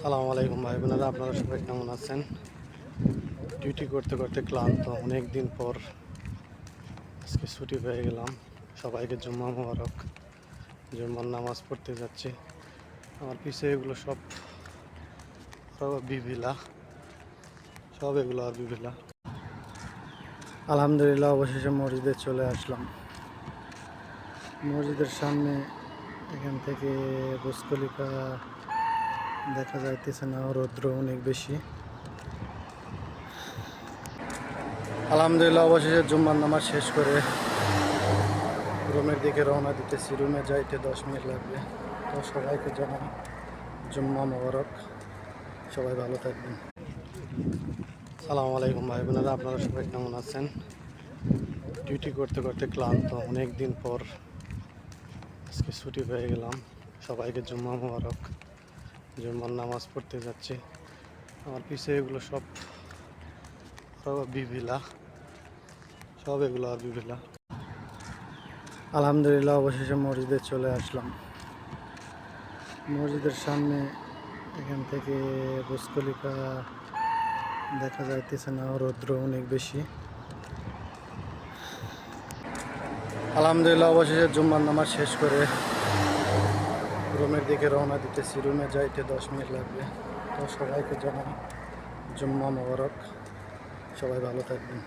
সালামু আলাইকুম ভাই বোনেরা, আপনারা সবাই কেমন আছেন? ডিউটি করতে করতে ক্লান্ত, অনেক দিন পর আজকে ছুটি পেয়ে গেলাম। সবাইকে জুম্মা মোবারক। জুম্মার নামাজ পড়তে যাচ্ছি। আমার পিছিয়ে এগুলো সব বিভিলা, সব এগুলো আর বিভিলা। আলহামদুলিল্লাহ, অবশেষে মসজিদে চলে আসলাম। মসজিদের সামনে এখান থেকে বুর্জ খলিফা দেখা যাইতেছে না, রৌদ্র অনেক বেশি। আলহামদুলিল্লাহ, অবশেষে জুম্মার নামাজ শেষ করে রুমের দিকে রওনা দিতেছি। রুমে যাইতে 10 মিনিট লাগবে। তো সবাইকে জানাই জুম্মা মোবারক। সবাই ভালো থাকবেন। সালামু আলাইকুম ভাই বোনেরা, আপনারা সবাই কেমন আছেন? ডিউটি করতে করতে ক্লান্ত, অনেক দিন পর আজকে ছুটি পেয়ে গেলাম। সবাইকে জুম্মা মোবারক। জুম্মার নামাজ পড়তে যাচ্ছি। আমার পিছিয়ে এগুলো সব বিভিলা, সব এগুলো আর বিভিলা। আলহামদুলিল্লাহ, অবশেষে মসজিদে চলে আসলাম। মসজিদের সামনে এখান থেকে বুর্জ খলিফা দেখা যাইতেছে না, রৌদ্র অনেক বেশি। আলহামদুলিল্লাহ, অবশেষে জুম্মার নামাজ শেষ করে রুমের দিকে রওনা দিতেছি। রুমে যাইতে 10 মিনিট লাগবে। তো সবাইকে জানাই জুম্মা মোবারক। সবাই ভালো থাকবেন।